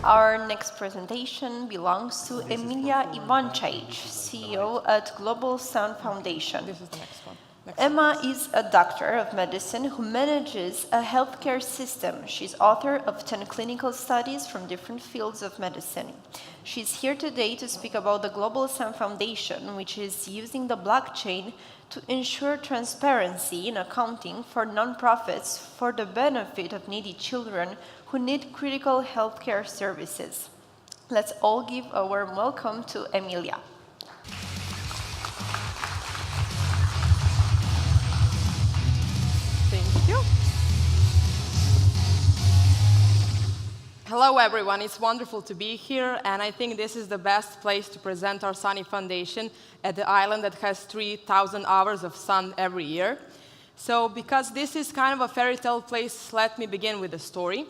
Our next presentation belongs to Emilija Ivancajic, CEO at Global Sound Foundation. This is the next one. Emma is a doctor of medicine who manages a healthcare system. She's author of 10 clinical studies from different fields of medicine. She's here today to speak about the Global Sound Foundation, which is using the blockchain to ensure transparency in accounting for nonprofits for the benefit of needy children who need critical healthcare services. Let's all give a warm welcome to Emilija. Thank you. Hello, everyone. It's wonderful to be here, and I think this is the best place to present our Sunny Foundation at the island that has 3,000 hours of sun every year. So because this is kind of a fairy tale place, let me begin with a story.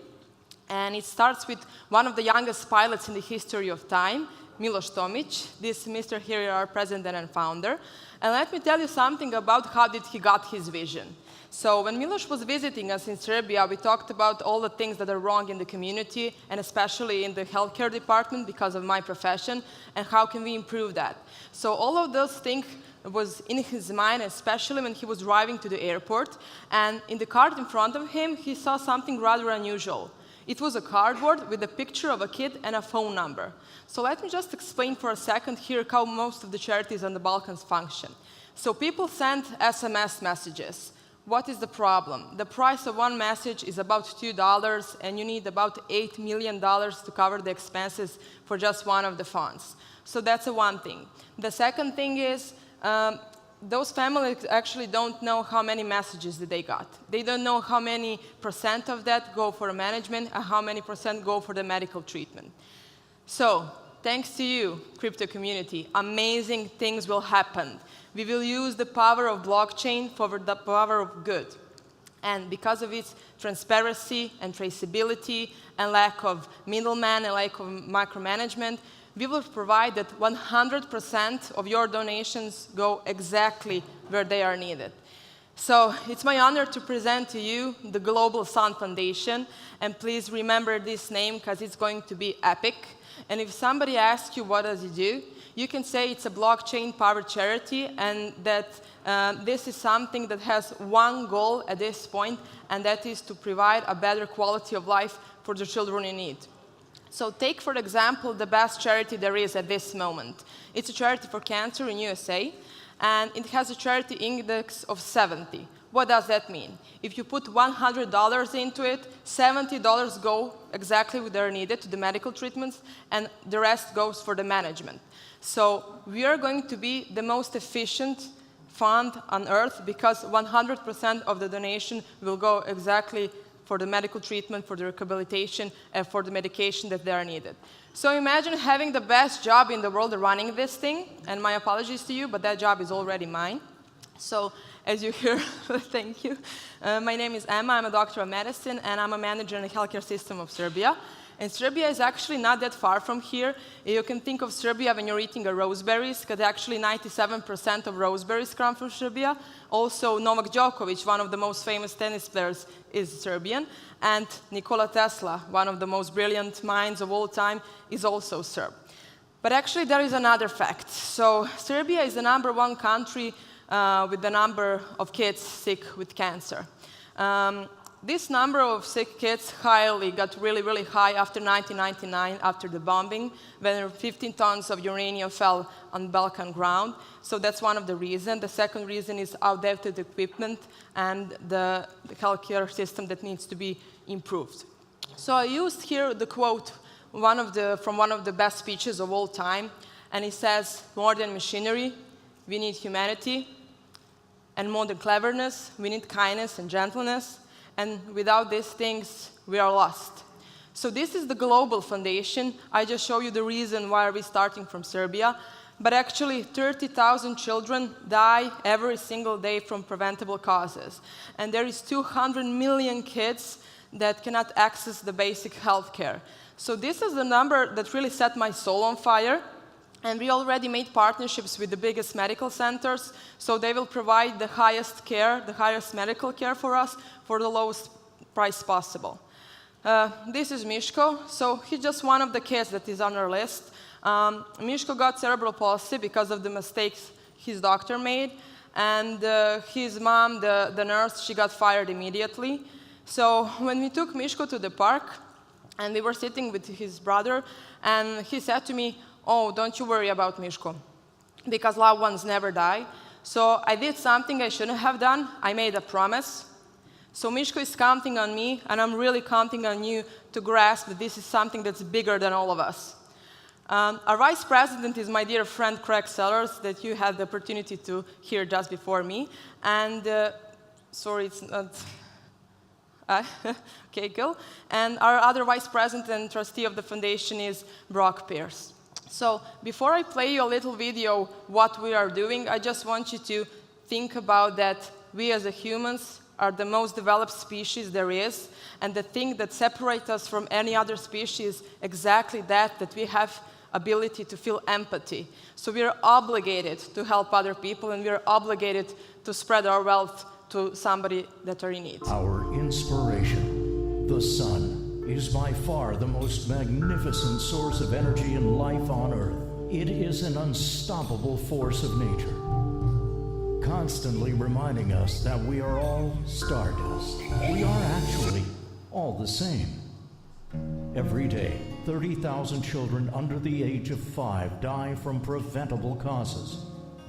And it starts with one of the youngest pilots in the history of time, Miloš Tomić. This Mr. here, our president and founder. And let me tell you something about how did he got his vision. So when Miloš was visiting us in Serbia, we talked about all the things that are wrong in the community, and especially in the healthcare department because of my profession, and how can we improve that. So all of those things was in his mind, especially when he was driving to the airport, and in the cart in front of him, he saw something rather unusual. It was a cardboard with a picture of a kid and a phone number. So let me just explain for a second here how most of the charities on the Balkans function. So people send SMS messages. What is the problem? The price of one message is about $2, and you need about $8 million to cover the expenses for just one of the funds. So that's the one thing. The second thing is, those families actually don't know how many messages that they got. They don't know how many % of that go for management and how many % go for the medical treatment. So, thanks to you, crypto community, amazing things will happen. We will use the power of blockchain for the power of good. And because of its transparency and traceability and lack of middlemen and lack of micromanagement, we will provide that 100% of your donations go exactly where they are needed. So it's my honor to present to you the Global Sound Foundation, and please remember this name because it's going to be epic. And if somebody asks you what does it do, you can say it's a blockchain-powered charity, and that this is something that has one goal at this point, and that is to provide a better quality of life for the children in need. So take, for example, the best charity there is at this moment. It's a charity for cancer in USA, and it has a charity index of 70. What does that mean? If you put $100 into it, $70 go exactly where they're needed to the medical treatments, and the rest goes for the management. So we are going to be the most efficient fund on earth because 100% of the donation will go exactly for the medical treatment, for the rehabilitation, and for the medication that they are needed. So imagine having the best job in the world running this thing, and my apologies to you, but that job is already mine. So as you hear, thank you. My name is Emma, I'm a doctor of medicine, and I'm a manager in the healthcare system of Serbia. And Serbia is actually not that far from here. You can think of Serbia when you're eating raspberries, because actually 97% of raspberries come from Serbia. Also, Novak Djokovic, one of the most famous tennis players, is Serbian. And Nikola Tesla, one of the most brilliant minds of all time, is also Serb. But actually, there is another fact. So Serbia is the #1 country with the number of kids sick with cancer. This number of sick kids got really, really high after 1999, after the bombing, when 15 tons of uranium fell on Balkan ground. So that's one of the reasons. The second reason is outdated equipment and the healthcare system that needs to be improved. So I used here the quote from one of the best speeches of all time, and it says, "More than machinery, we need humanity, and more than cleverness, we need kindness and gentleness. And without these things, we are lost." So this is the Global Foundation. I just show you the reason why we're starting from Serbia. But actually, 30,000 children die every single day from preventable causes. And there is 200 million kids that cannot access the basic health care. So this is the number that really set my soul on fire. And we already made partnerships with the biggest medical centers, so they will provide the highest care, the highest medical care for us for the lowest price possible. This is Mishko. So he's just one of the kids that is on our list. Mishko got cerebral palsy because of the mistakes his doctor made. And his mom, the nurse, she got fired immediately. So when we took Mishko to the park, and we were sitting with his brother, and he said to me, "Oh, don't you worry about Mishko, because loved ones never die." So I did something I shouldn't have done. I made a promise. So Mishko is counting on me, and I'm really counting on you to grasp that this is something that's bigger than all of us. Our vice president is my dear friend Craig Sellers, that you had the opportunity to hear just before me. And sorry, it's not. Okay, cool. And our other vice president and trustee of the foundation is Brock Pierce. So before I play you a little video what we are doing, I just want you to think about that we as humans are the most developed species there is, and the thing that separates us from any other species is exactly that we have ability to feel empathy. So we are obligated to help other people, and we are obligated to spread our wealth to somebody that are in need. Our inspiration, the sun, is by far the most magnificent source of energy and life on Earth. It is an unstoppable force of nature, constantly reminding us that we are all stardust. We are actually all the same. Every day, 30,000 children under the age of 5 die from preventable causes.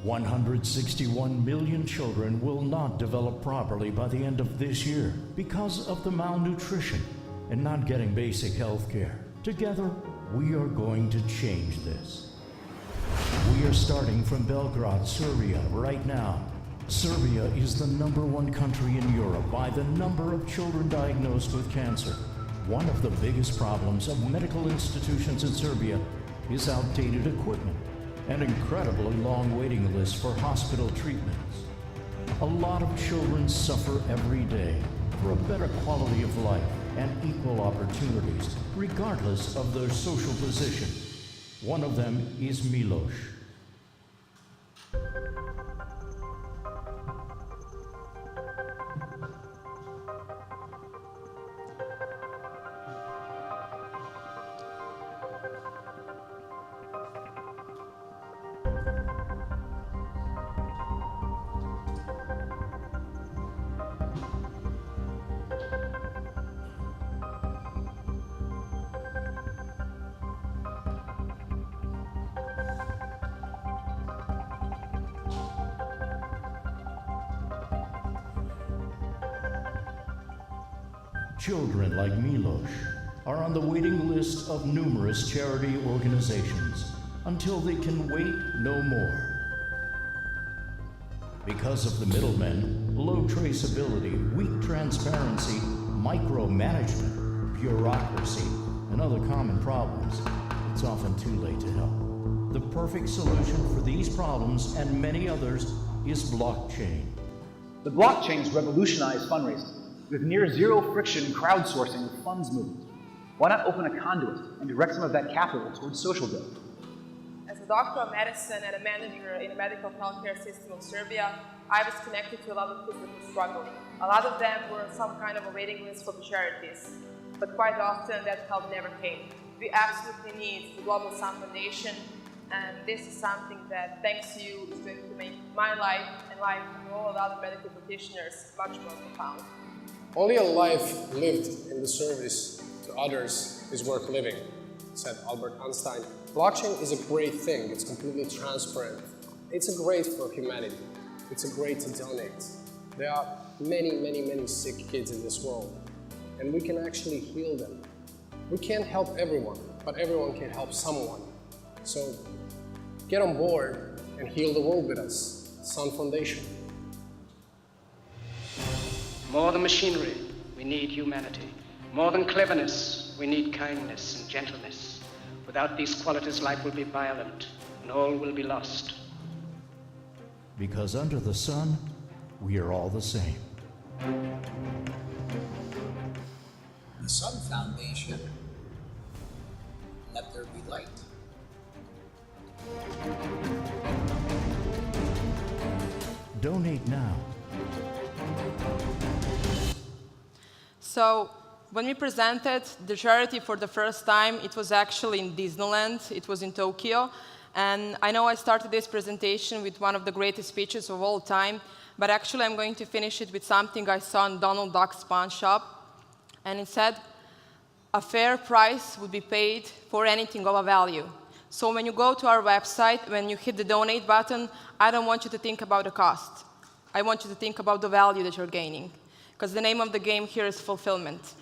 161 million children will not develop properly by the end of this year because of the malnutrition and not getting basic health care. Together, we are going to change this. We are starting from Belgrade, Serbia, right now. Serbia is the #1 country in Europe by the number of children diagnosed with cancer. One of the biggest problems of medical institutions in Serbia is outdated equipment and incredibly long waiting lists for hospital treatments. A lot of children suffer every day for a better quality of life and equal opportunities, regardless of their social position. One of them is Milos. Children like Milos are on the waiting list of numerous charity organizations until they can wait no more. Because of the middlemen, low traceability, weak transparency, micromanagement, bureaucracy, and other common problems, it's often too late to help. The perfect solution for these problems and many others is blockchain. The blockchains revolutionize fundraising with near zero friction crowdsourcing of funds movement. Why not open a conduit and direct some of that capital towards social good? As a doctor of medicine and a manager in a medical healthcare system of Serbia, I was connected to a lot of kids that were struggling. A lot of them were on some kind of a waiting list for charities, but quite often that help never came. We absolutely need the Global Sun Foundation, and this is something that, thanks to you, is going to make my life and life of all the other medical practitioners much more profound. Only a life lived in the service to others is worth living, said Albert Einstein. Blockchain is a great thing. It's completely transparent. It's great for humanity. It's great to donate. There are many sick kids in this world, and we can actually heal them. We can't help everyone, but everyone can help someone. So get on board and heal the world with us. Sun Foundation. More than machinery, we need humanity. More than cleverness, we need kindness and gentleness. Without these qualities, life will be violent, and all will be lost. Because under the sun, we are all the same. The Sun Foundation. Let there be light. Donate now. So when we presented the charity for the first time, it was actually in Disneyland. It was in Tokyo. And I know I started this presentation with one of the greatest speeches of all time, but actually I'm going to finish it with something I saw in Donald Duck's pawn shop. And it said, a fair price would be paid for anything of a value. So when you go to our website, when you hit the donate button, I don't want you to think about the cost. I want you to think about the value that you're gaining, because the name of the game here is fulfillment.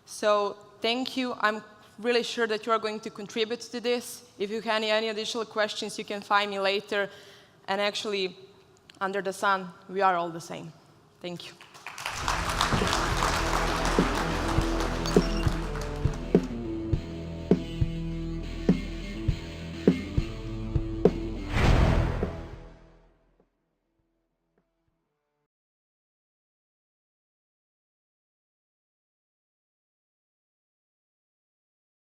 So thank you. I'm really sure that you are going to contribute to this. If you have any additional questions, you can find me later. And actually, under the sun, we are all the same. Thank you.